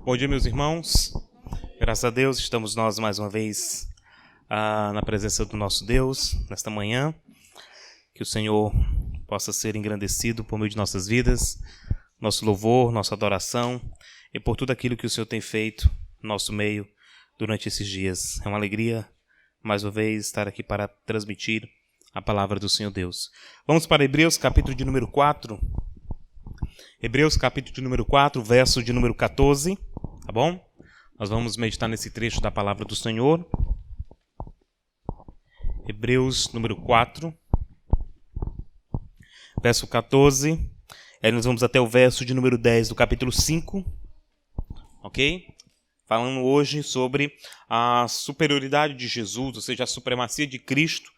Bom dia, meus irmãos. Graças a Deus, estamos nós mais uma vez na presença do nosso Deus, nesta manhã. Que o Senhor possa ser engrandecido por meio de nossas vidas, nosso louvor, nossa adoração e por tudo aquilo que o Senhor tem feito no nosso meio durante esses dias. É uma alegria, mais uma vez, estar aqui para transmitir a palavra do Senhor Deus. Vamos para Hebreus, capítulo de número 4. Hebreus, capítulo de número 4, verso de número 14. Tá bom? Nós vamos meditar nesse trecho da palavra do Senhor. Hebreus, número 4, verso 14. Aí nós vamos até o verso de número 10 do capítulo 5. Ok? Falando hoje sobre a superioridade de Jesus, ou seja, a supremacia de Cristo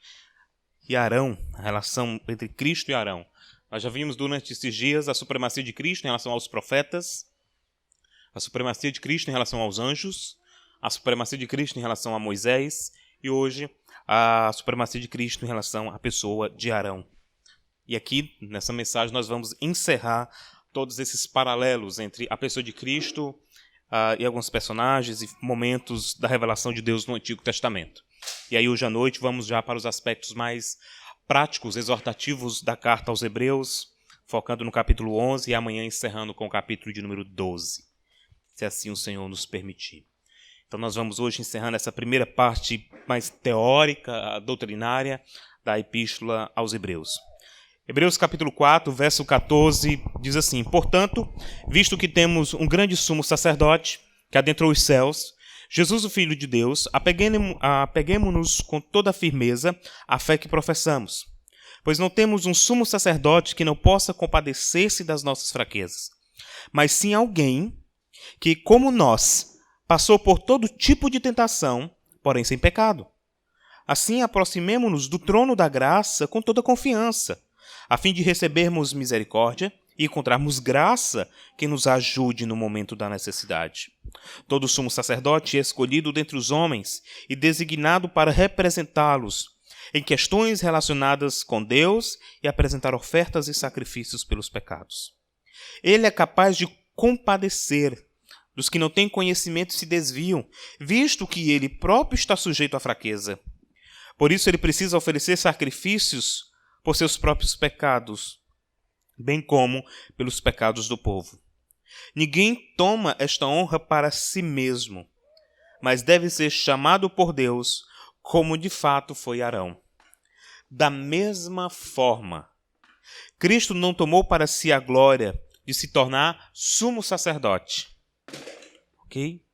e Arão, a relação entre Cristo e Arão. Nós já vimos durante esses dias a supremacia de Cristo em relação aos profetas, a supremacia de Cristo em relação aos anjos, a supremacia de Cristo em relação a Moisés e hoje a supremacia de Cristo em relação à pessoa de Arão. E aqui, nessa mensagem, nós vamos encerrar todos esses paralelos entre a pessoa de Cristo e alguns personagens e momentos da revelação de Deus no Antigo Testamento. E aí, hoje à noite, vamos já para os aspectos mais práticos, exortativos da carta aos Hebreus, focando no capítulo 11 e amanhã encerrando com o capítulo de número 12, se assim o Senhor nos permitir. Então nós vamos hoje encerrando essa primeira parte mais teórica, doutrinária da epístola aos Hebreus. Hebreus capítulo 4, verso 14, diz assim: Portanto, visto que temos um grande sumo sacerdote que adentrou os céus, Jesus, o Filho de Deus, apeguemo-nos com toda a firmeza à fé que professamos, pois não temos um sumo sacerdote que não possa compadecer-se das nossas fraquezas, mas sim alguém que, como nós, passou por todo tipo de tentação, porém sem pecado. Assim, aproximemo-nos do trono da graça com toda confiança, a fim de recebermos misericórdia e encontrarmos graça que nos ajude no momento da necessidade. Todo sumo sacerdote é escolhido dentre os homens e designado para representá-los em questões relacionadas com Deus e apresentar ofertas e sacrifícios pelos pecados. Ele é capaz de compadecer dos que não têm conhecimento e se desviam, visto que ele próprio está sujeito à fraqueza. Por isso ele precisa oferecer sacrifícios por seus próprios pecados, bem como pelos pecados do povo. Ninguém toma esta honra para si mesmo, mas deve ser chamado por Deus, como de fato foi Arão. Da mesma forma, Cristo não tomou para si a glória de se tornar sumo sacerdote. Ok?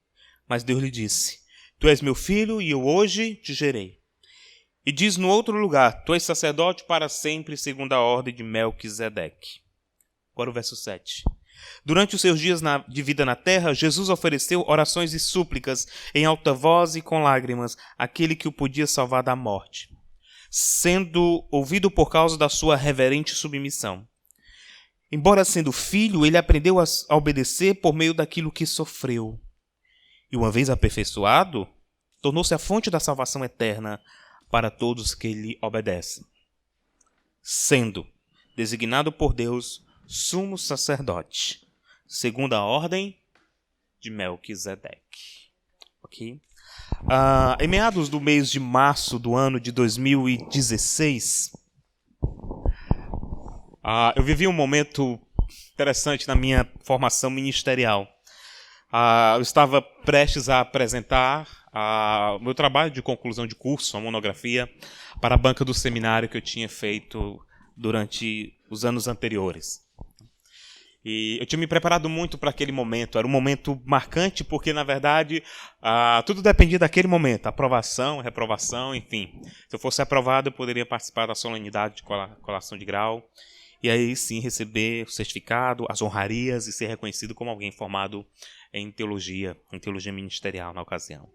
Mas Deus lhe disse: Tu és meu filho e eu hoje te gerei. E diz no outro lugar: Tu és sacerdote para sempre, segundo a ordem de Melquisedeque. Agora o verso 7. Durante os seus dias de vida na terra, Jesus ofereceu orações e súplicas em alta voz e com lágrimas àquele que o podia salvar da morte, sendo ouvido por causa da sua reverente submissão. Embora sendo filho, ele aprendeu a obedecer por meio daquilo que sofreu. E uma vez aperfeiçoado, tornou-se a fonte da salvação eterna para todos que lhe obedecem, sendo designado por Deus sumo sacerdote, segundo a ordem de Melquisedeque. Ok? Em meados do mês de março do ano de 2016, eu vivi um momento interessante na minha formação ministerial. Eu estava prestes a apresentar o meu trabalho de conclusão de curso, a monografia, para a banca do seminário que eu tinha feito durante os anos anteriores. E eu tinha me preparado muito para aquele momento. Era um momento marcante porque, na verdade, tudo dependia daquele momento. Aprovação, reprovação, enfim. Se eu fosse aprovado, eu poderia participar da solenidade de colação de grau. E aí sim receber o certificado, as honrarias e ser reconhecido como alguém formado em teologia ministerial na ocasião.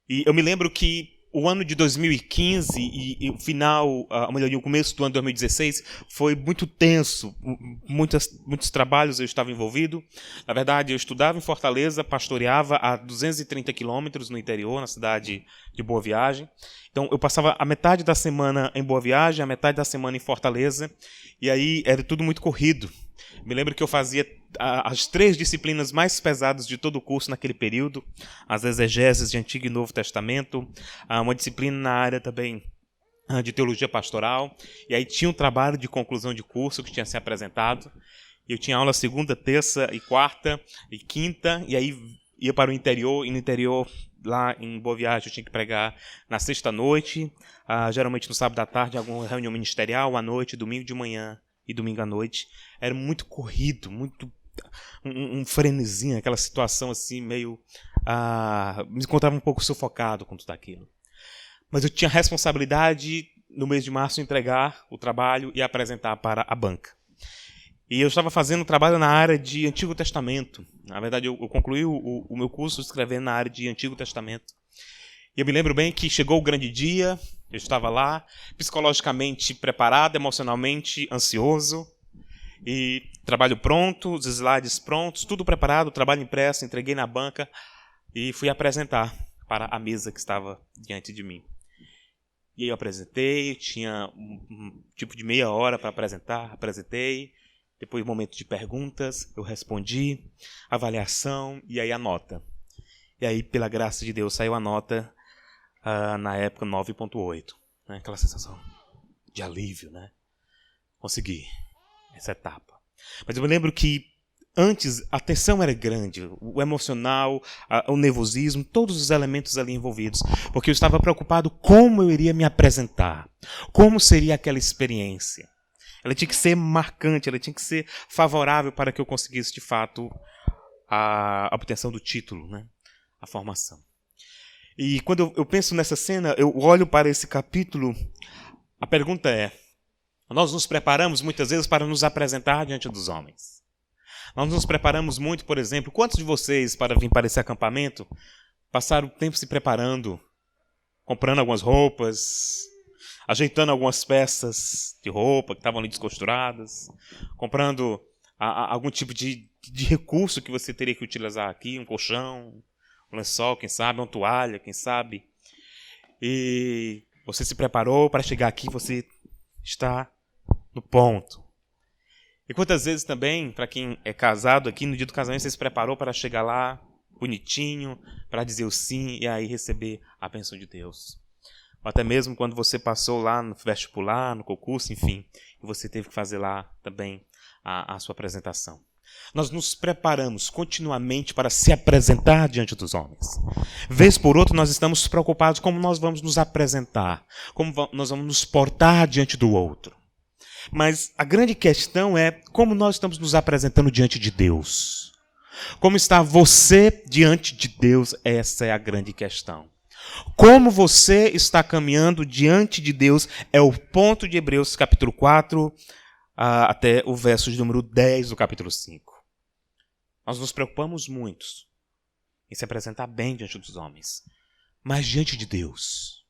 E eu me lembro que o ano de 2015 e o final, o começo do ano de 2016 foi muito tenso. Muitos trabalhos eu estava envolvido. Na verdade, eu estudava em Fortaleza, pastoreava a 230 quilômetros no interior, na cidade de Boa Viagem. Então, eu passava a metade da semana em Boa Viagem, a metade da semana em Fortaleza. E aí era tudo muito corrido. Me lembro que eu fazia as 3 disciplinas mais pesadas de todo o curso naquele período, as exegeses de Antigo e Novo Testamento, uma disciplina na área também de teologia pastoral, e aí tinha um trabalho de conclusão de curso que tinha se apresentado. Eu tinha aula segunda, terça e quarta e quinta, e aí ia para o interior, e no interior, lá em Boa Viagem, eu tinha que pregar na sexta-noite, geralmente no sábado à tarde, alguma reunião ministerial, à noite, domingo de manhã e domingo à noite. Era muito corrido, muito um frenesinho, aquela situação assim, meio... me encontrava um pouco sufocado com tudo aquilo. Mas eu tinha responsabilidade, no mês de março, entregar o trabalho e apresentar para a banca. E eu estava fazendo trabalho na área de Antigo Testamento. Na verdade, eu concluí o meu curso escrevendo na área de Antigo Testamento. E eu me lembro bem que chegou o grande dia, eu estava lá, psicologicamente preparado, emocionalmente ansioso, e trabalho pronto, os slides prontos, tudo preparado, trabalho impresso, entreguei na banca e fui apresentar para a mesa que estava diante de mim. E aí eu apresentei, tinha um tipo de meia hora para apresentar, apresentei. Depois, momento de perguntas, eu respondi, avaliação e aí a nota. E aí, pela graça de Deus, saiu a nota, na época, 9.8. Né? Aquela sensação de alívio, né? Consegui essa etapa. Mas eu me lembro que antes a tensão era grande, o emocional, o nervosismo, todos os elementos ali envolvidos, porque eu estava preocupado como eu iria me apresentar, como seria aquela experiência. Ela tinha que ser marcante, ela tinha que ser favorável para que eu conseguisse, de fato, a obtenção do título, né? A formação. E quando eu penso nessa cena, eu olho para esse capítulo, a pergunta é, nós nos preparamos muitas vezes para nos apresentar diante dos homens. Nós nos preparamos muito, por exemplo, quantos de vocês, para vir para esse acampamento, passaram o tempo se preparando, comprando algumas roupas, ajeitando algumas peças de roupa que estavam ali descosturadas, comprando algum tipo de recurso que você teria que utilizar aqui, um colchão, um lençol, quem sabe, uma toalha, quem sabe. E você se preparou para chegar aqui, você está no ponto. E quantas vezes também, para quem é casado aqui, no dia do casamento, você se preparou para chegar lá, bonitinho, para dizer o sim e aí receber a bênção de Deus. Ou até mesmo quando você passou lá no vestibular, no concurso, enfim, e você teve que fazer lá também a sua apresentação. Nós nos preparamos continuamente para se apresentar diante dos homens. Vez por outra, nós estamos preocupados como nós vamos nos apresentar, como nós vamos nos portar diante do outro. Mas a grande questão é como nós estamos nos apresentando diante de Deus. Como está você diante de Deus? Essa é a grande questão. Como você está caminhando diante de Deus é o ponto de Hebreus capítulo 4 até o verso de número 10 do capítulo 5. Nós nos preocupamos muito em se apresentar bem diante dos homens. Mas diante de Deus,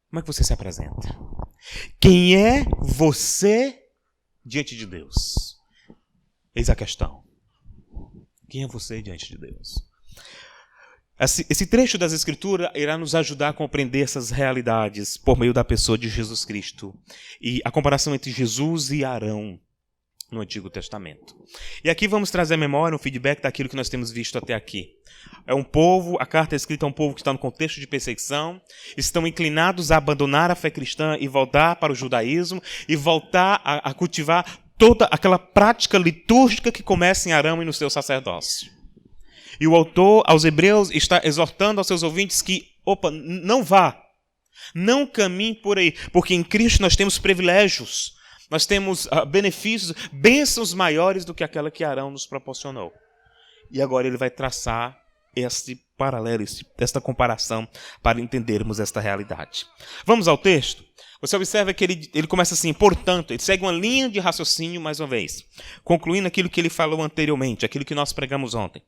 como é que você se apresenta? Quem é você diante de Deus? Eis a questão. Quem é você diante de Deus? Esse trecho das Escrituras irá nos ajudar a compreender essas realidades por meio da pessoa de Jesus Cristo e a comparação entre Jesus e Arão no Antigo Testamento. E aqui vamos trazer à memória um feedback daquilo que nós temos visto até aqui. É um povo, a carta é escrita a um povo que está no contexto de perseguição, estão inclinados a abandonar a fé cristã e voltar para o judaísmo e voltar a cultivar toda aquela prática litúrgica que começa em Arão e no seu sacerdócio. E o autor aos Hebreus está exortando aos seus ouvintes que, não vá, não caminhe por aí, porque em Cristo nós temos privilégios, nós temos benefícios, bênçãos maiores do que aquela que Arão nos proporcionou. E agora ele vai traçar este paralelo, esta comparação para entendermos esta realidade. Vamos ao texto? Você observa que ele começa assim, portanto, ele segue uma linha de raciocínio mais uma vez, concluindo aquilo que ele falou anteriormente, aquilo que nós pregamos ontem.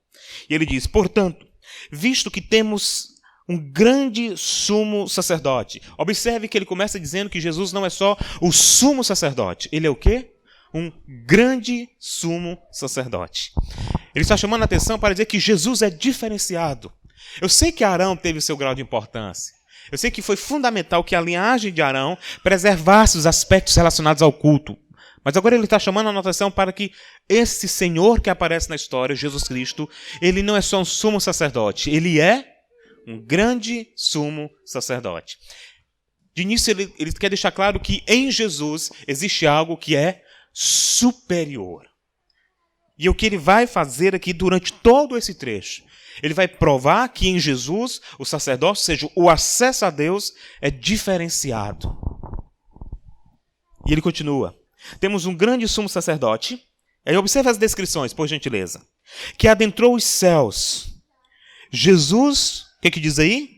E ele diz, portanto, visto que temos um grande sumo sacerdote. Observe que ele começa dizendo que Jesus não é só o sumo sacerdote. Ele é o quê? Um grande sumo sacerdote. Ele está chamando a atenção para dizer que Jesus é diferenciado. Eu sei que Arão teve o seu grau de importância. Eu sei que foi fundamental que a linhagem de Arão preservasse os aspectos relacionados ao culto. Mas agora ele está chamando a nossa atenção para que esse Senhor que aparece na história, Jesus Cristo, ele não é só um sumo sacerdote, ele é um grande sumo sacerdote. De início, ele quer deixar claro que em Jesus existe algo que é superior. E o que ele vai fazer aqui durante todo esse trecho? Ele vai provar que em Jesus, o sacerdócio, ou seja, o acesso a Deus, é diferenciado. E ele continua. Temos um grande sumo sacerdote. Aí observe as descrições, por gentileza. Que adentrou os céus. Jesus, o que diz aí?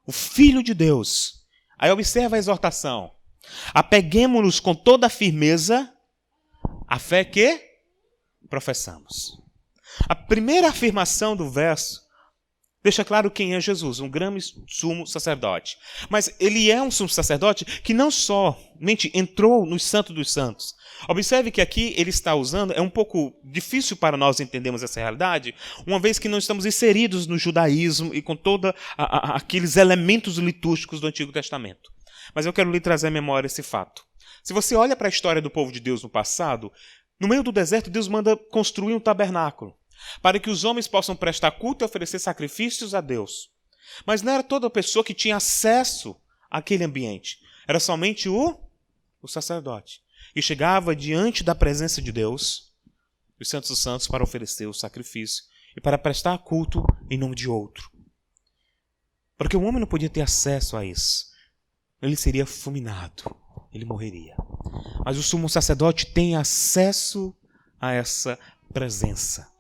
O Filho de Deus. Aí observa a exortação. Apeguemo-nos com toda a firmeza à fé que professamos. A primeira afirmação do verso deixa claro quem é Jesus, um grande sumo sacerdote. Mas ele é um sumo sacerdote que não somente entrou no Santo dos Santos. Observe que aqui ele está usando, é um pouco difícil para nós entendermos essa realidade, uma vez que não estamos inseridos no judaísmo e com todos aqueles elementos litúrgicos do Antigo Testamento. Mas eu quero lhe trazer à memória esse fato. Se você olha para a história do povo de Deus no passado, no meio do deserto, Deus manda construir um tabernáculo para que os homens possam prestar culto e oferecer sacrifícios a Deus. Mas não era toda pessoa que tinha acesso àquele ambiente. Era somente o sacerdote. E chegava diante da presença de Deus, os santos dos santos, para oferecer o sacrifício e para prestar culto em nome de outro. Porque o homem não podia ter acesso a isso. Ele seria fulminado. Ele morreria. Mas o sumo sacerdote tem acesso a essa presença.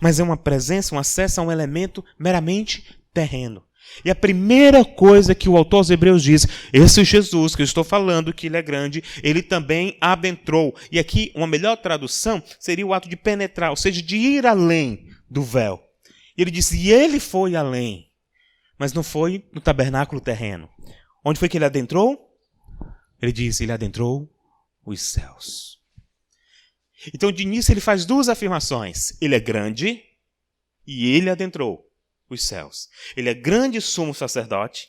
Mas é uma presença, um acesso a um elemento meramente terreno. E a primeira coisa que o autor aos Hebreus diz, esse Jesus que eu estou falando, que ele é grande, ele também adentrou. E aqui uma melhor tradução seria o ato de penetrar, ou seja, de ir além do véu. E ele diz, e ele foi além, mas não foi no tabernáculo terreno. Onde foi que ele adentrou? Ele diz, ele adentrou os céus. Então, de início, ele faz duas afirmações. Ele é grande e ele adentrou os céus. Ele é grande sumo sacerdote,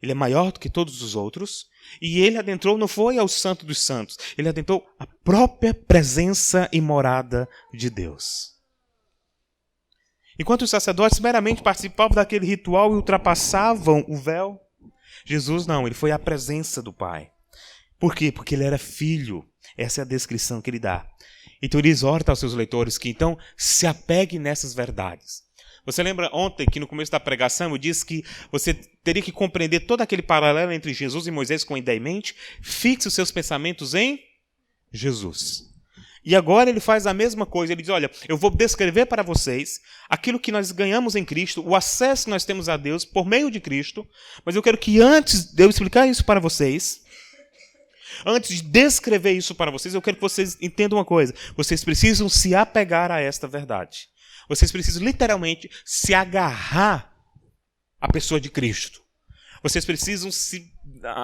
ele é maior do que todos os outros, e ele adentrou, não foi ao Santo dos Santos, ele adentrou a própria presença e morada de Deus. Enquanto os sacerdotes meramente participavam daquele ritual e ultrapassavam o véu, Jesus não, ele foi à presença do Pai. Por quê? Porque ele era filho. Essa é a descrição que ele dá. Então ele exorta aos seus leitores que então se apeguem nessas verdades. Você lembra ontem que no começo da pregação eu disse que você teria que compreender todo aquele paralelo entre Jesus e Moisés com a ideia em mente? Fixe os seus pensamentos em Jesus. E agora ele faz a mesma coisa. Ele diz, olha, eu vou descrever para vocês aquilo que nós ganhamos em Cristo, o acesso que nós temos a Deus por meio de Cristo, mas eu quero que antes de eu explicar isso para vocês, antes de descrever isso para vocês, eu quero que vocês entendam uma coisa. Vocês precisam se apegar a esta verdade. Vocês precisam literalmente se agarrar à pessoa de Cristo. Vocês precisam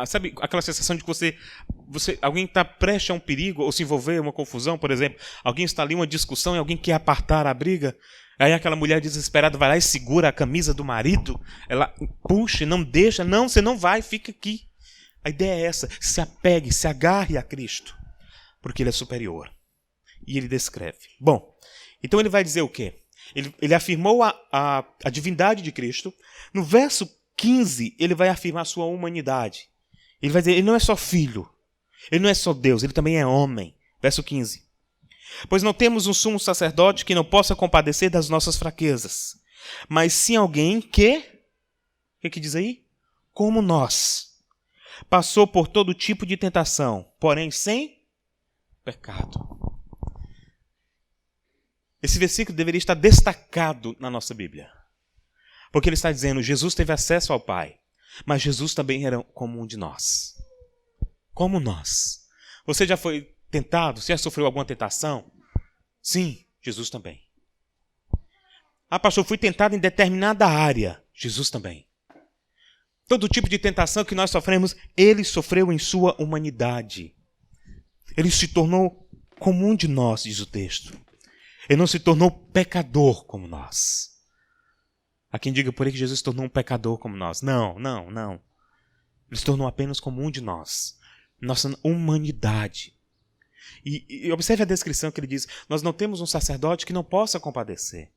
sabe aquela sensação de que alguém está prestes a um perigo ou se envolver em uma confusão, por exemplo. Alguém está ali em uma discussão e alguém quer apartar a briga. Aí aquela mulher desesperada vai lá e segura a camisa do marido. Ela puxa, não deixa. Não, você não vai, fica aqui. A ideia é essa, se apegue, se agarre a Cristo, porque ele é superior. E ele descreve. Bom, então ele vai dizer o quê? Ele afirmou a divindade de Cristo. No verso 15, ele vai afirmar a sua humanidade. Ele vai dizer, ele não é só filho, ele não é só Deus, ele também é homem. Verso 15. Pois não temos um sumo sacerdote que não possa compadecer das nossas fraquezas, mas sim alguém que, o que diz aí? Como nós. Passou por todo tipo de tentação, porém sem pecado. Esse versículo deveria estar destacado na nossa Bíblia. Porque ele está dizendo, Jesus teve acesso ao Pai, mas Jesus também era como um de nós. Como nós. Você já foi tentado? Você já sofreu alguma tentação? Sim, Jesus também. Ah, pastor, fui tentado em determinada área. Jesus também. Todo tipo de tentação que nós sofremos, ele sofreu em sua humanidade. Ele se tornou como um de nós, diz o texto. Ele não se tornou pecador como nós. Há quem diga por aí que Jesus se tornou um pecador como nós. Não, não, não. Ele se tornou apenas como um de nós. Nossa humanidade. E observe a descrição que ele diz: nós não temos um sacerdote que não possa compadecer.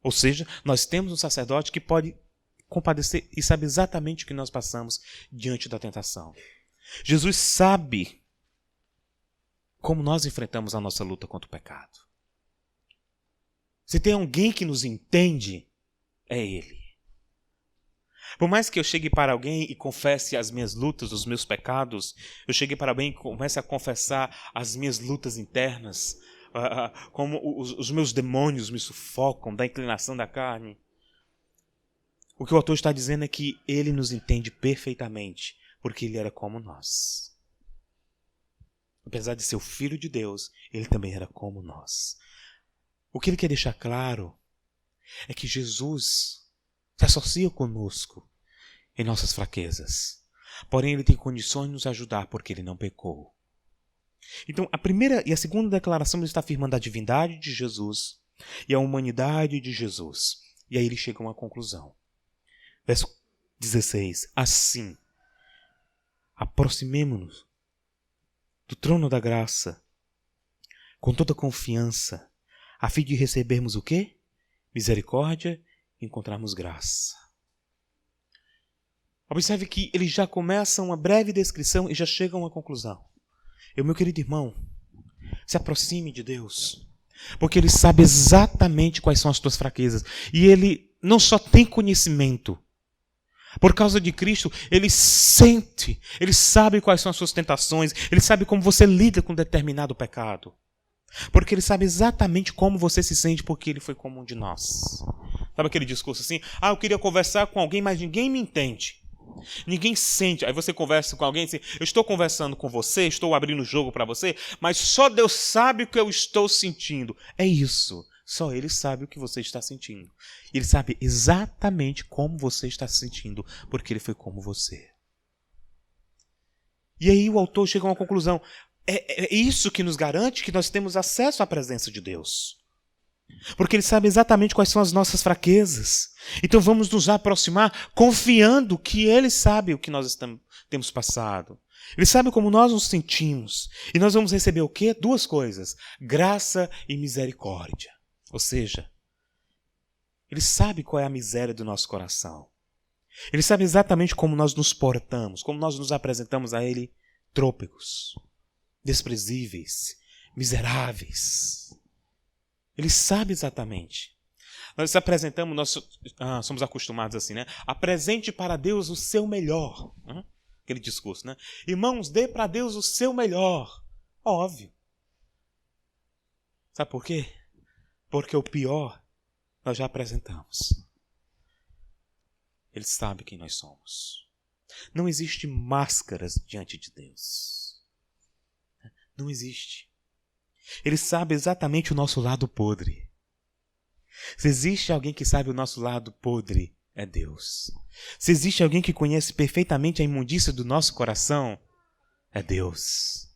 Ou seja, nós temos um sacerdote que pode compadecer e sabe exatamente o que nós passamos diante da tentação. Jesus sabe como nós enfrentamos a nossa luta contra o pecado. Se tem alguém que nos entende, é Ele. Por mais que eu chegue para alguém e confesse as minhas lutas, os meus pecados, eu chegue para alguém e comece a confessar as minhas lutas internas, como os meus demônios me sufocam da inclinação da carne. O que o autor está dizendo é que ele nos entende perfeitamente, porque ele era como nós. Apesar de ser o Filho de Deus, ele também era como nós. O que ele quer deixar claro é que Jesus se associa conosco em nossas fraquezas. Porém, ele tem condições de nos ajudar porque ele não pecou. Então, a primeira e a segunda declaração ele está afirmando a divindade de Jesus e a humanidade de Jesus. E aí ele chega a uma conclusão. Verso 16. Assim, aproximemo-nos do trono da graça com toda confiança, a fim de recebermos o quê? Misericórdia e encontrarmos graça. Observe que ele já começa uma breve descrição e já chega a uma conclusão. Meu querido irmão, se aproxime de Deus, porque Ele sabe exatamente quais são as tuas fraquezas. E Ele não só tem conhecimento. Por causa de Cristo, Ele sente, Ele sabe quais são as suas tentações, Ele sabe como você lida com determinado pecado. Porque Ele sabe exatamente como você se sente, porque Ele foi como um de nós. Sabe aquele discurso assim? Eu queria conversar com alguém, mas ninguém me entende. Ninguém sente. Aí você conversa com alguém assim: eu estou conversando com você, estou abrindo o jogo para você, mas só Deus sabe o que eu estou sentindo. É isso. Só Ele sabe o que você está sentindo. Ele sabe exatamente como você está se sentindo, porque Ele foi como você. E aí o autor chega a uma conclusão. É isso que nos garante que nós temos acesso à presença de Deus. Porque Ele sabe exatamente quais são as nossas fraquezas. Então vamos nos aproximar confiando que Ele sabe o que nós temos passado. Ele sabe como nós nos sentimos. E nós vamos receber o quê? Duas coisas: graça e misericórdia. Ou seja, Ele sabe qual é a miséria do nosso coração. Ele sabe exatamente como nós nos portamos, como nós nos apresentamos a Ele trôpegos, desprezíveis, miseráveis. Ele sabe exatamente. Nós apresentamos, nós somos acostumados assim, né? Apresente para Deus o seu melhor. Aquele discurso, né? Irmãos, dê para Deus o seu melhor. Óbvio. Sabe por quê? Porque o pior nós já apresentamos. Ele sabe quem nós somos. Não existe máscaras diante de Deus. Não existe. Ele sabe exatamente o nosso lado podre. Se existe alguém que sabe o nosso lado podre, é Deus. Se existe alguém que conhece perfeitamente a imundícia do nosso coração, é Deus.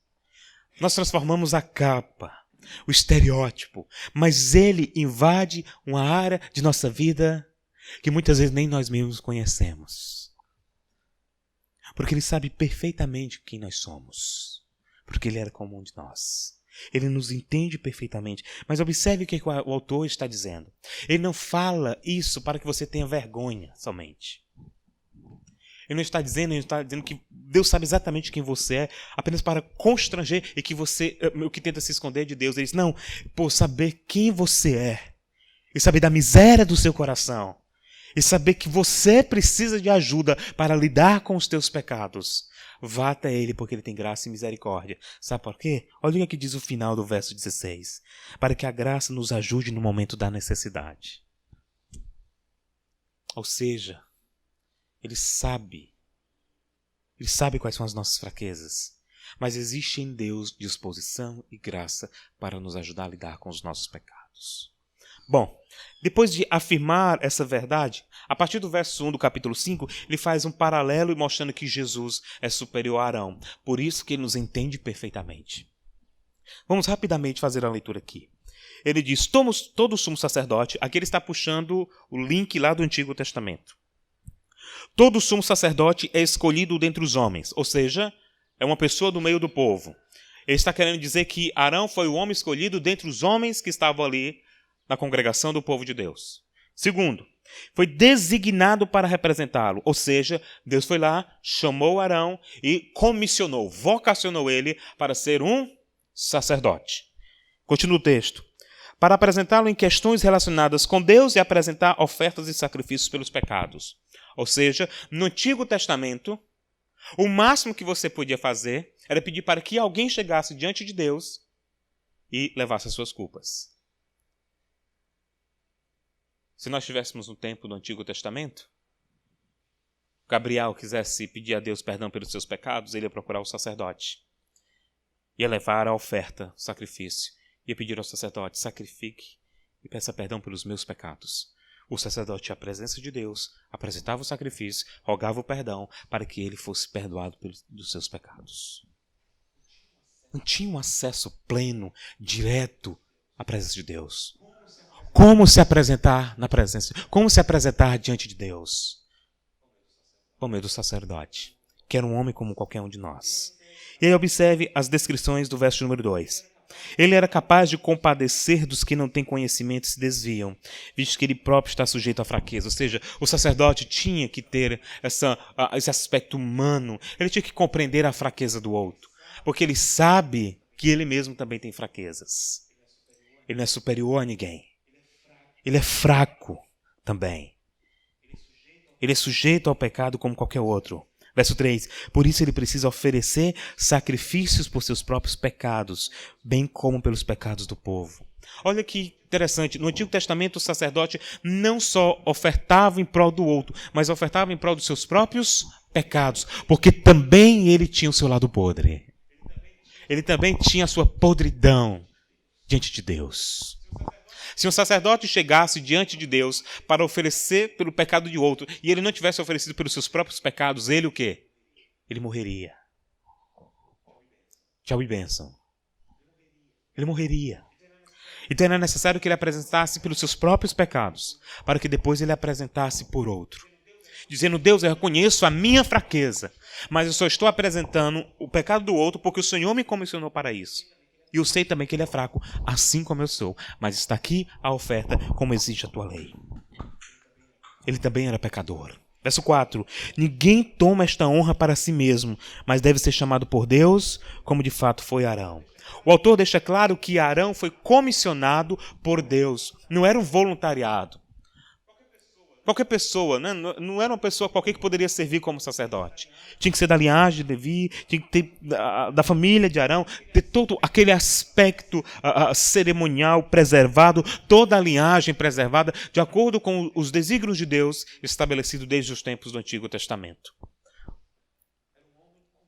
Nós transformamos a capa, o estereótipo, mas Ele invade uma área de nossa vida que muitas vezes nem nós mesmos conhecemos. Porque Ele sabe perfeitamente quem nós somos. Porque Ele era como um de nós. Ele nos entende perfeitamente. Mas observe o que o autor está dizendo. Ele não fala isso para que você tenha vergonha somente. Ele está dizendo que Deus sabe exatamente quem você é, apenas para constranger e que você, o que tenta se esconder de Deus. Ele diz, não, por saber quem você é, e saber da miséria do seu coração, e saber que você precisa de ajuda para lidar com os teus pecados, vá até Ele, porque Ele tem graça e misericórdia. Sabe por quê? Olha o que diz o final do verso 16. Para que a graça nos ajude no momento da necessidade. Ou seja, Ele sabe quais são as nossas fraquezas. Mas existe em Deus disposição e graça para nos ajudar a lidar com os nossos pecados. Bom, depois de afirmar essa verdade, a partir do verso 1 do capítulo 5, ele faz um paralelo e mostrando que Jesus é superior a Arão. Por isso que ele nos entende perfeitamente. Vamos rapidamente fazer a leitura aqui. Ele diz, todo sumo sacerdote, aqui ele está puxando o link lá do Antigo Testamento. Todo sumo sacerdote é escolhido dentre os homens, ou seja, é uma pessoa do meio do povo. Ele está querendo dizer que Arão foi o homem escolhido dentre os homens que estavam ali na congregação do povo de Deus. Segundo, foi designado para representá-lo. Ou seja, Deus foi lá, chamou Arão e comissionou, vocacionou ele para ser um sacerdote. Continua o texto. Para apresentá-lo em questões relacionadas com Deus e apresentar ofertas e sacrifícios pelos pecados. Ou seja, no Antigo Testamento, o máximo que você podia fazer era pedir para que alguém chegasse diante de Deus e levasse as suas culpas. Se nós estivéssemos no tempo do Antigo Testamento, Gabriel quisesse pedir a Deus perdão pelos seus pecados, ele ia procurar o sacerdote. Ia levar a oferta, o sacrifício. Ia pedir ao sacerdote, sacrifique e peça perdão pelos meus pecados. O sacerdote, à presença de Deus, apresentava o sacrifício, rogava o perdão para que ele fosse perdoado dos seus pecados. Não tinha um acesso pleno, direto à presença de Deus. Como se apresentar na presença? Como se apresentar diante de Deus? Por meio do sacerdote, que era um homem como qualquer um de nós. E aí observe as descrições do verso número 2. Ele era capaz de compadecer dos que não têm conhecimento e se desviam, visto que ele próprio está sujeito à fraqueza. Ou seja, o sacerdote tinha que ter esse aspecto humano. Ele tinha que compreender a fraqueza do outro, porque ele sabe que ele mesmo também tem fraquezas. Ele não é superior a ninguém. Ele é fraco também. Ele é sujeito ao pecado como qualquer outro. Verso 3. Por isso ele precisa oferecer sacrifícios por seus próprios pecados, bem como pelos pecados do povo. Olha que interessante. No Antigo Testamento, o sacerdote não só ofertava em prol do outro, mas ofertava em prol dos seus próprios pecados, porque também ele tinha o seu lado podre. Ele também tinha a sua podridão diante de Deus. Se um sacerdote chegasse diante de Deus para oferecer pelo pecado de outro e ele não tivesse oferecido pelos seus próprios pecados, ele o quê? Ele morreria. Tchau e bênção. Ele morreria. Então era necessário que ele apresentasse pelos seus próprios pecados, para que depois ele apresentasse por outro. Dizendo, Deus, eu reconheço a minha fraqueza, mas eu só estou apresentando o pecado do outro porque o Senhor me comissionou para isso. E eu sei também que ele é fraco, assim como eu sou. Mas está aqui a oferta, como exige a tua lei. Ele também era pecador. Verso 4. Ninguém toma esta honra para si mesmo, mas deve ser chamado por Deus, como de fato foi Arão. O autor deixa claro que Arão foi comissionado por Deus. Não era um voluntariado. Qualquer pessoa, né? Não era uma pessoa qualquer que poderia servir como sacerdote. Tinha que ser da linhagem de Levi, tinha que ter da família de Arão, ter todo aquele aspecto cerimonial preservado, toda a linhagem preservada, de acordo com os desígnios de Deus estabelecidos desde os tempos do Antigo Testamento.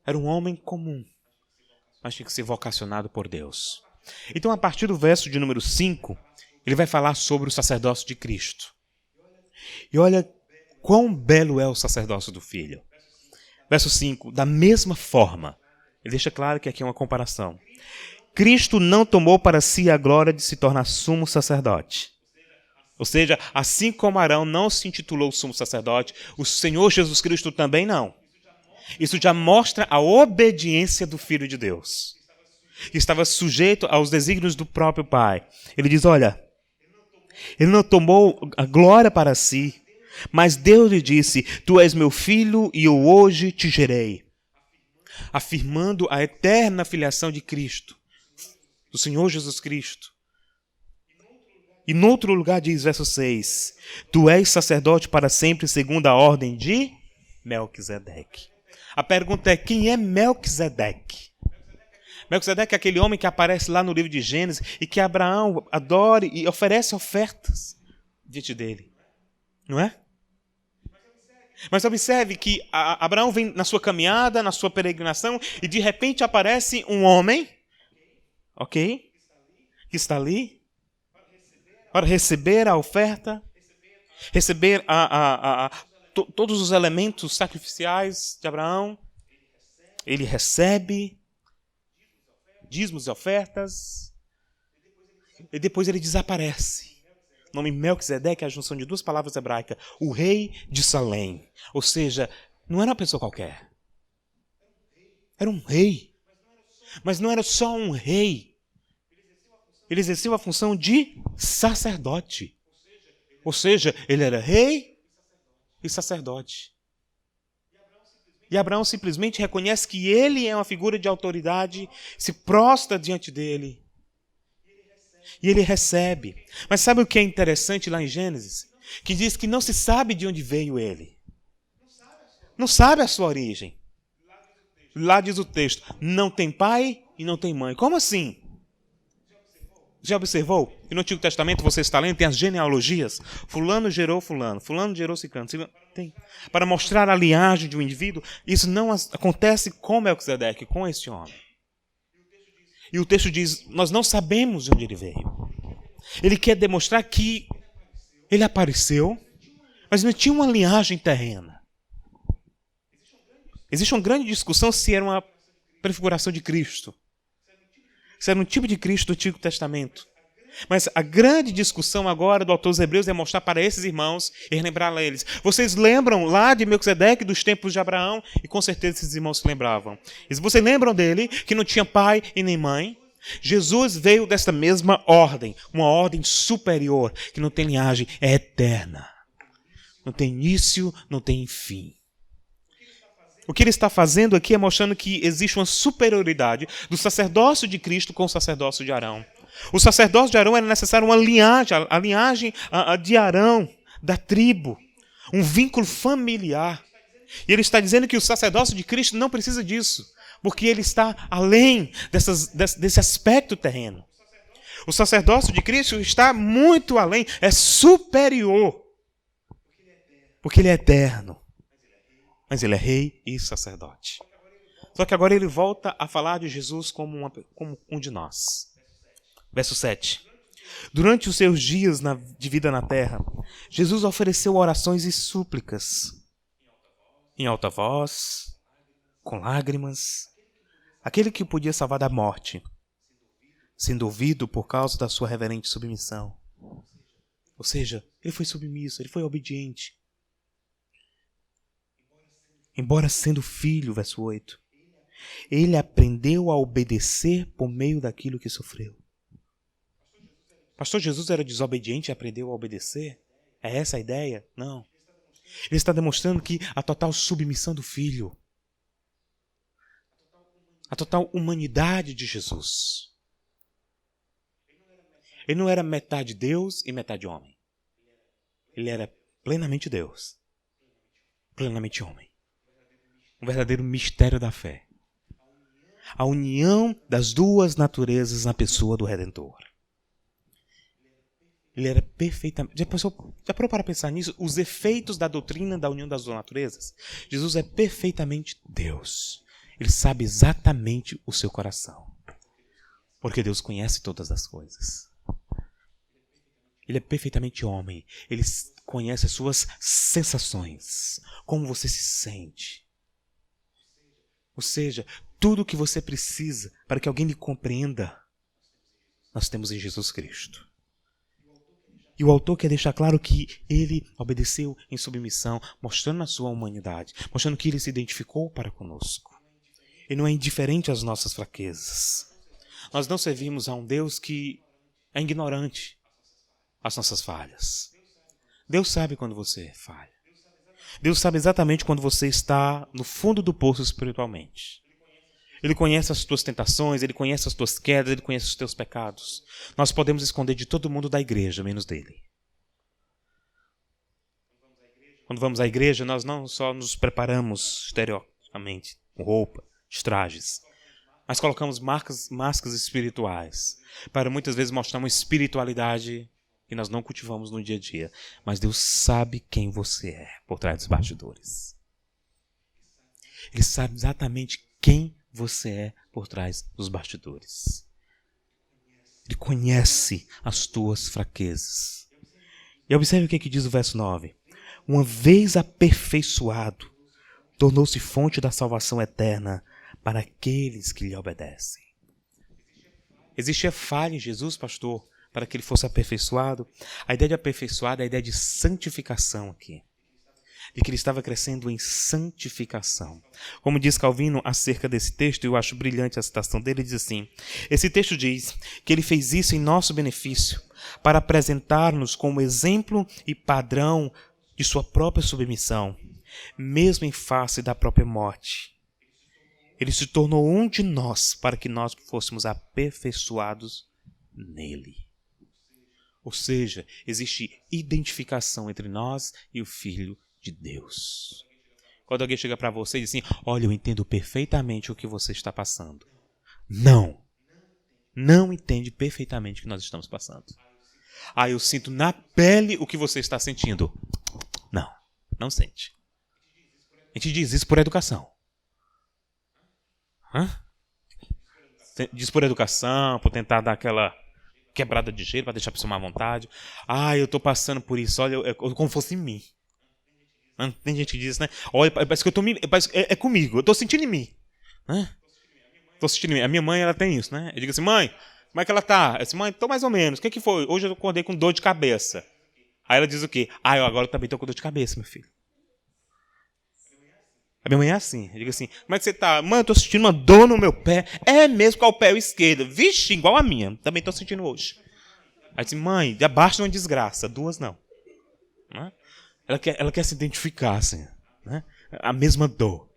Era um homem comum, mas tinha que ser vocacionado por Deus. Então, a partir do verso de número 5, ele vai falar sobre o sacerdócio de Cristo. E olha quão belo é o sacerdócio do Filho. Verso 5. Da mesma forma, ele deixa claro que aqui é uma comparação. Cristo não tomou para si a glória de se tornar sumo sacerdote. Ou seja, assim como Arão não se intitulou sumo sacerdote, o Senhor Jesus Cristo também não. Isso já mostra a obediência do Filho de Deus, que estava sujeito aos desígnios do próprio Pai. Ele diz, olha, ele não tomou a glória para si, mas Deus lhe disse, tu és meu filho e eu hoje te gerei. Afirmando a eterna filiação de Cristo, do Senhor Jesus Cristo. E no outro lugar diz, verso 6, tu és sacerdote para sempre segundo a ordem de Melquisedeque. A pergunta é, quem é Melquisedeque? Melquisedeque é aquele homem que aparece lá no livro de Gênesis e que Abraão adora e oferece ofertas diante dele. Não é? Mas observe que Abraão vem na sua caminhada, na sua peregrinação, e de repente aparece um homem, ok? Que está ali para receber a oferta, receber todos os elementos sacrificiais de Abraão. Ele recebe dízimos e ofertas, e depois ele desaparece. O nome Melquisedeque é a junção de duas palavras hebraicas, o rei de Salém. Ou seja, não era uma pessoa qualquer. Era um rei. Mas não era só um rei. Ele exercia a função de sacerdote. Ou seja, ele era rei e sacerdote. E Abraão simplesmente reconhece que ele é uma figura de autoridade, se prostra diante dele. E ele recebe. Mas sabe o que é interessante lá em Gênesis? Que diz que não se sabe de onde veio ele. Não sabe a sua origem. Lá diz o texto, não tem pai e não tem mãe. Como assim? Já observou? E no Antigo Testamento, você está lendo, tem as genealogias. Fulano gerou fulano, fulano gerou ciclano. Tem. Para mostrar a linhagem de um indivíduo, isso não acontece com Melquisedeque, com esse homem. E o texto diz, nós não sabemos de onde ele veio. Ele quer demonstrar que ele apareceu, mas não tinha uma linhagem terrena. Existe uma grande discussão se era uma prefiguração de Cristo. Se era um tipo de Cristo do Antigo Testamento. Mas a grande discussão agora do autor dos Hebreus é mostrar para esses irmãos e relembrar a eles. Vocês lembram lá de Melquisedeque, dos tempos de Abraão? E com certeza esses irmãos se lembravam. E vocês lembram dele, que não tinha pai e nem mãe? Jesus veio desta mesma ordem, uma ordem superior, que não tem linhagem, é eterna. Não tem início, não tem fim. O que ele está fazendo aqui é mostrando que existe uma superioridade do sacerdócio de Cristo com o sacerdócio de Arão. O sacerdócio de Arão era necessário uma linhagem, a linhagem de Arão, da tribo, um vínculo familiar. E ele está dizendo que o sacerdócio de Cristo não precisa disso, porque ele está além desse aspecto terreno. O sacerdócio de Cristo está muito além, é superior, porque ele é eterno. Mas ele é rei e sacerdote. Só que agora ele volta a falar de Jesus como um de nós. Verso 7. Durante os seus dias de vida na terra, Jesus ofereceu orações e súplicas, em alta voz, com lágrimas, aquele que o podia salvar da morte, sendo ouvido por causa da sua reverente submissão. Ou seja, ele foi submisso, ele foi obediente. Embora sendo filho, verso 8, ele aprendeu a obedecer por meio daquilo que sofreu. Pastor Jesus era desobediente e aprendeu a obedecer? É essa a ideia? Não. Ele está demonstrando que a total submissão do filho, a total humanidade de Jesus. Ele não era metade Deus e metade homem. Ele era plenamente Deus, plenamente homem. Um verdadeiro mistério da fé. A união das duas naturezas na pessoa do Redentor. Ele era perfeitamente... Já parou para pensar nisso? Os efeitos da doutrina da união das duas naturezas? Jesus é perfeitamente Deus. Ele sabe exatamente o seu coração. Porque Deus conhece todas as coisas. Ele é perfeitamente homem. Ele conhece as suas sensações. Como você se sente. Ou seja, tudo o que você precisa para que alguém lhe compreenda, nós temos em Jesus Cristo. E o autor quer deixar claro que ele obedeceu em submissão, mostrando a sua humanidade, mostrando que ele se identificou para conosco. Ele não é indiferente às nossas fraquezas. Nós não servimos a um Deus que é ignorante às nossas falhas. Deus sabe quando você falha. Deus sabe exatamente quando você está no fundo do poço espiritualmente. Ele conhece as tuas tentações, ele conhece as tuas quedas, ele conhece os teus pecados. Nós podemos esconder de todo mundo da igreja, menos dele. Quando vamos à igreja, nós não só nos preparamos estereotipamente, com roupa, de trajes, mas colocamos máscaras espirituais, para muitas vezes mostrar uma espiritualidade que nós não cultivamos no dia a dia. Mas Deus sabe quem você é por trás dos bastidores. Ele sabe exatamente quem você é por trás dos bastidores. Ele conhece as tuas fraquezas. E observe o que diz o verso 9. Uma vez aperfeiçoado, tornou-se fonte da salvação eterna para aqueles que lhe obedecem. Existia falha em Jesus, pastor, para que ele fosse aperfeiçoado? A ideia de aperfeiçoado é a ideia de santificação aqui. de que ele estava crescendo em santificação. Como diz Calvino acerca desse texto, eu acho brilhante a citação dele, ele diz assim: esse texto diz que ele fez isso em nosso benefício, para apresentar-nos como exemplo e padrão de sua própria submissão, mesmo em face da própria morte. Ele se tornou um de nós para que nós fôssemos aperfeiçoados nele. Ou seja, existe identificação entre nós e o Filho de Deus. Quando alguém chega para você e diz assim: olha, eu entendo perfeitamente o que você está passando. Não entende perfeitamente o que nós estamos passando. Eu sinto na pele o que você está sentindo. Não sente. A gente diz isso por educação. Diz por educação, por tentar dar aquela quebrada de gelo, para deixar a pessoa à vontade. Eu estou passando por isso, olha, como fosse em mim. Tem gente que diz, né? Olha, parece que é comigo, eu estou sentindo em mim. Estou sentindo em mim. A minha mãe, ela tem isso, né? Eu digo assim: mãe, como é que ela tá? Eu disse: mãe, estou mais ou menos. O que foi? Hoje eu acordei com dor de cabeça. Aí ela diz o quê? Eu agora também estou com dor de cabeça, meu filho. A minha mãe é assim. Eu digo assim: como é que você tá? Mãe, eu estou sentindo uma dor no meu pé. É mesmo, qual o pé esquerdo? Vixe, igual a minha. Também estou sentindo hoje. Aí disse: mãe, abaixo de uma desgraça. Duas não. Ela quer se identificar, assim. Né? A mesma dor.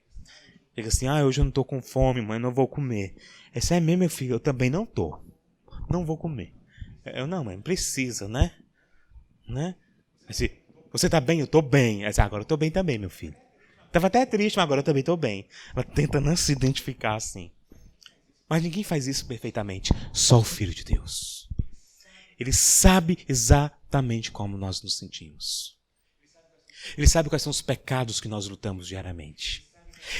Diga assim: hoje eu não estou com fome, mãe, não vou comer. Esse é mesmo, meu filho, eu também não estou. Não vou comer. Não, mãe, precisa, né? Assim, você está bem? Eu estou bem. Agora eu estou bem também, meu filho. Estava até triste, mas agora eu também estou bem. Ela tenta não se identificar assim. Mas ninguém faz isso perfeitamente. Só o Filho de Deus. Ele sabe exatamente como nós nos sentimos. Ele sabe quais são os pecados que nós lutamos diariamente.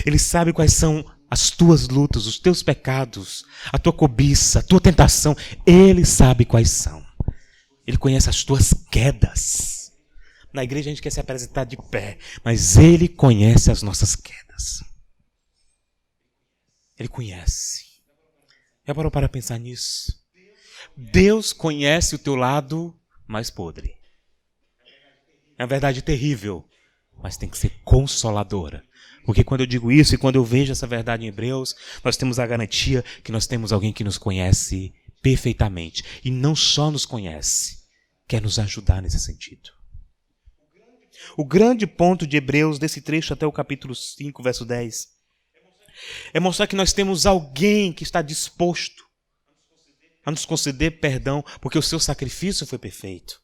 Ele sabe quais são as tuas lutas, os teus pecados, a tua cobiça, a tua tentação. Ele sabe quais são. Ele conhece as tuas quedas. Na igreja a gente quer se apresentar de pé, mas Ele conhece as nossas quedas. Ele conhece. Já parou para pensar nisso? Deus conhece o teu lado mais podre. É uma verdade terrível, mas tem que ser consoladora. Porque quando eu digo isso e quando eu vejo essa verdade em Hebreus, nós temos a garantia que nós temos alguém que nos conhece perfeitamente. E não só nos conhece, quer nos ajudar nesse sentido. O grande ponto de Hebreus, desse trecho até o capítulo 5, verso 10, é mostrar que nós temos alguém que está disposto a nos conceder perdão, porque o seu sacrifício foi perfeito.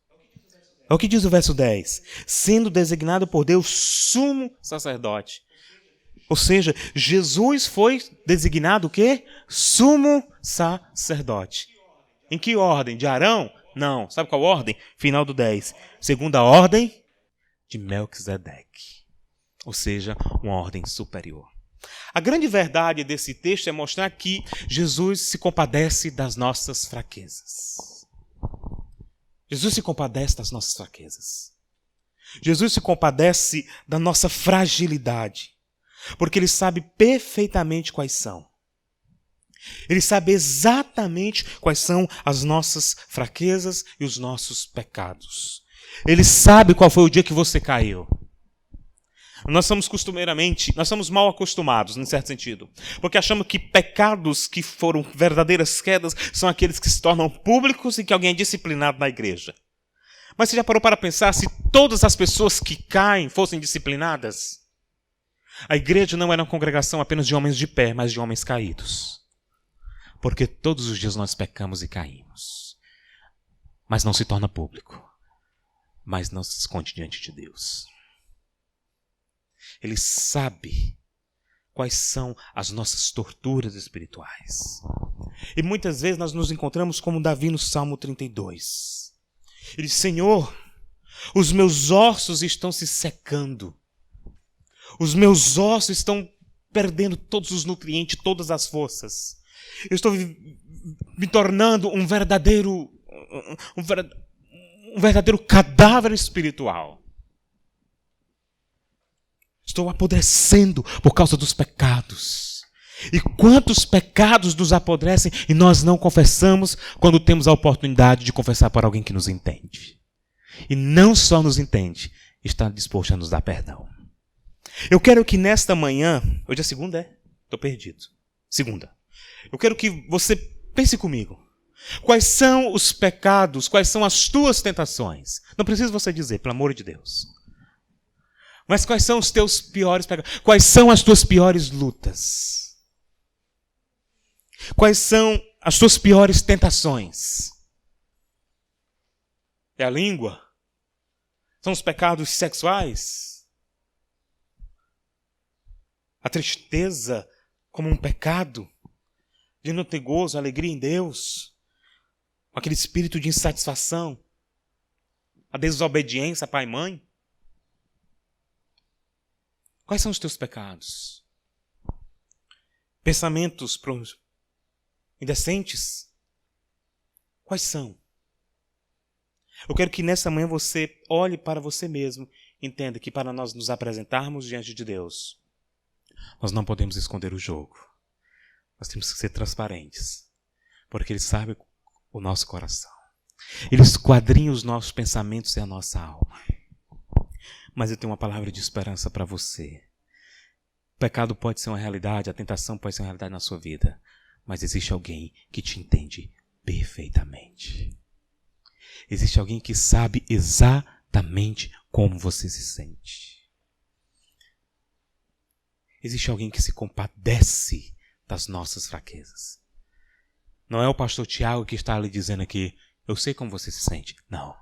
É o que diz o verso 10. Sendo designado por Deus sumo sacerdote. Ou seja, Jesus foi designado o quê? Sumo sacerdote. Em que ordem? De Arão? Não. Sabe qual ordem? Final do 10. Segunda ordem de Melquisedeque. Ou seja, uma ordem superior. A grande verdade desse texto é mostrar que Jesus se compadece das nossas fraquezas. Jesus se compadece das nossas fraquezas. Jesus se compadece da nossa fragilidade. Porque Ele sabe perfeitamente quais são. Ele sabe exatamente quais são as nossas fraquezas e os nossos pecados. Ele sabe qual foi o dia que você caiu. Nós somos mal acostumados, em certo sentido. Porque achamos que pecados que foram verdadeiras quedas são aqueles que se tornam públicos e que alguém é disciplinado na igreja. Mas você já parou para pensar, se todas as pessoas que caem fossem disciplinadas? A igreja não era uma congregação apenas de homens de pé, mas de homens caídos. Porque todos os dias nós pecamos e caímos. Mas não se torna público. Mas não se esconde diante de Deus. Ele sabe quais são as nossas torturas espirituais. E muitas vezes nós nos encontramos como Davi no Salmo 32. Ele diz: Senhor, os meus ossos estão se secando. Os meus ossos estão perdendo todos os nutrientes, todas as forças. Eu estou me tornando um verdadeiro cadáver espiritual. Estou apodrecendo por causa dos pecados. E quantos pecados nos apodrecem e nós não confessamos quando temos a oportunidade de confessar para alguém que nos entende. E não só nos entende, está disposto a nos dar perdão. Eu quero que nesta manhã, hoje é segunda, é? Estou perdido. Segunda. Eu quero que você pense comigo. Quais são os pecados, quais são as tuas tentações? Não precisa você dizer, pelo amor de Deus. Mas quais são os teus piores pecados? Quais são as tuas piores lutas? Quais são as tuas piores tentações? É a língua? São os pecados sexuais? A tristeza como um pecado? De não ter gozo, alegria em Deus? Aquele espírito de insatisfação? A desobediência a pai e mãe? Quais são os teus pecados? Pensamentos indecentes? Quais são? Eu quero que nessa manhã você olhe para você mesmo, entenda que para nós nos apresentarmos diante de Deus, nós não podemos esconder o jogo. Nós temos que ser transparentes, porque Ele sabe o nosso coração. Ele esquadrinha os nossos pensamentos e a nossa alma. Mas eu tenho uma palavra de esperança para você. O pecado pode ser uma realidade, a tentação pode ser uma realidade na sua vida, mas existe alguém que te entende perfeitamente. Existe alguém que sabe exatamente como você se sente. Existe alguém que se compadece das nossas fraquezas. Não é o pastor Tiago que está ali dizendo aqui, eu sei como você se sente. Não.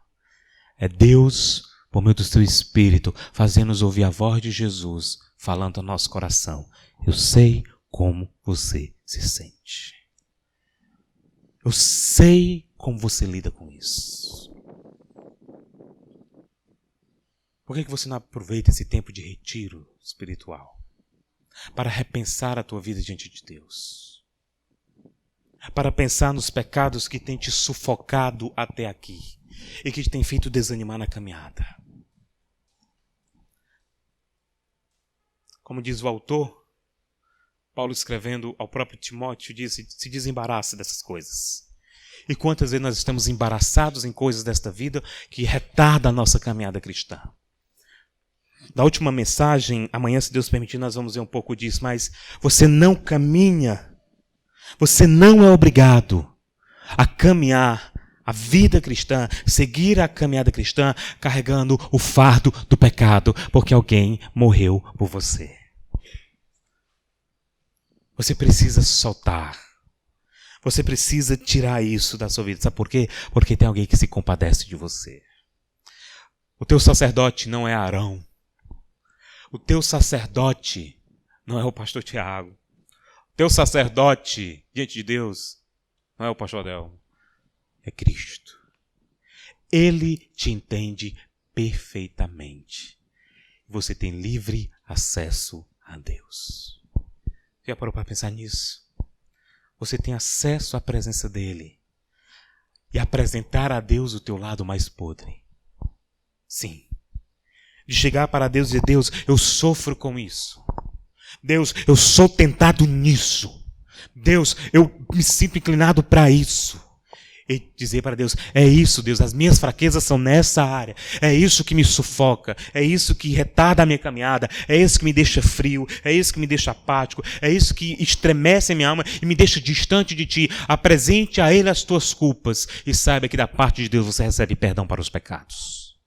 É Deus, por meio do seu Espírito, fazendo-nos ouvir a voz de Jesus, falando ao nosso coração. Eu sei como você se sente. Eu sei como você lida com isso. Por que você não aproveita esse tempo de retiro espiritual para repensar a tua vida diante de Deus? Para pensar nos pecados que têm te sufocado até aqui e que te têm feito desanimar na caminhada. Como diz o autor, Paulo escrevendo ao próprio Timóteo, disse, se desembaraça dessas coisas. E quantas vezes nós estamos embaraçados em coisas desta vida que retardam a nossa caminhada cristã. Na última mensagem, amanhã, se Deus permitir, nós vamos ver um pouco disso, mas você não caminha, você não é obrigado a caminhar a vida cristã, seguir a caminhada cristã, carregando o fardo do pecado, porque alguém morreu por você. Você precisa soltar. Você precisa tirar isso da sua vida. Sabe por quê? Porque tem alguém que se compadece de você. O teu sacerdote não é Arão. O teu sacerdote não é o pastor Tiago. O teu sacerdote diante de Deus não é o pastor Adelmo. É Cristo. Ele te entende perfeitamente. Você tem livre acesso a Deus. Já parou para pensar nisso? Você tem acesso à presença dele e apresentar a Deus o teu lado mais podre. Sim. De chegar para Deus e dizer, Deus, eu sofro com isso. Deus, eu sou tentado nisso. Deus, eu me sinto inclinado para isso. E dizer para Deus, é isso, Deus, as minhas fraquezas são nessa área. É isso que me sufoca. É isso que retarda a minha caminhada. É isso que me deixa frio. É isso que me deixa apático. É isso que estremece a minha alma e me deixa distante de ti. Apresente a Ele as tuas culpas e saiba que da parte de Deus você recebe perdão para os pecados.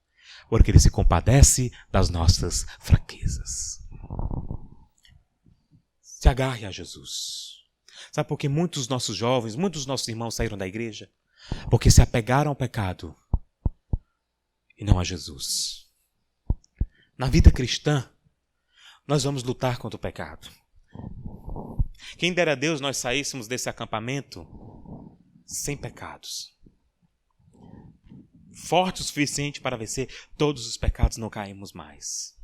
Porque Ele se compadece das nossas fraquezas. Se agarre a Jesus. Sabe por que muitos dos nossos jovens, muitos dos nossos irmãos saíram da igreja? Porque se apegaram ao pecado e não a Jesus. Na vida cristã, nós vamos lutar contra o pecado. Quem dera a Deus nós saíssemos desse acampamento sem pecados. Forte o suficiente para vencer todos os pecados, não caímos mais.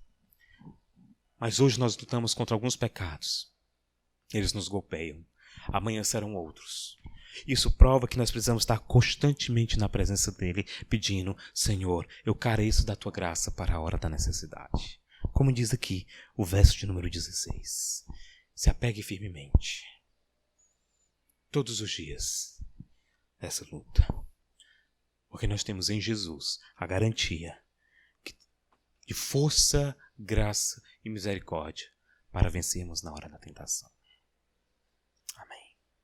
Mas hoje nós lutamos contra alguns pecados. Eles nos golpeiam. Amanhã serão outros. Isso prova que nós precisamos estar constantemente na presença dele, pedindo, Senhor, eu careço da tua graça para a hora da necessidade. Como diz aqui o verso de número 16. Se apegue firmemente. Todos os dias dessa luta. Porque nós temos em Jesus a garantia de força, graça e misericórdia para vencermos na hora da tentação.